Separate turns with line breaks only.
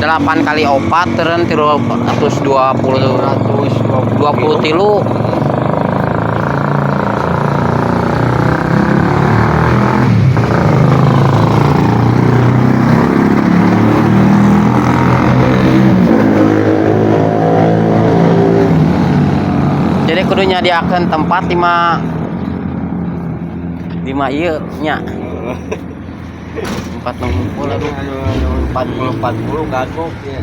8 kali 4 teren 320 tilu. Jadi kudu nyadiakeun tempat 5 ieu nya. Tempat ngumpul aduh
40 kagok ya.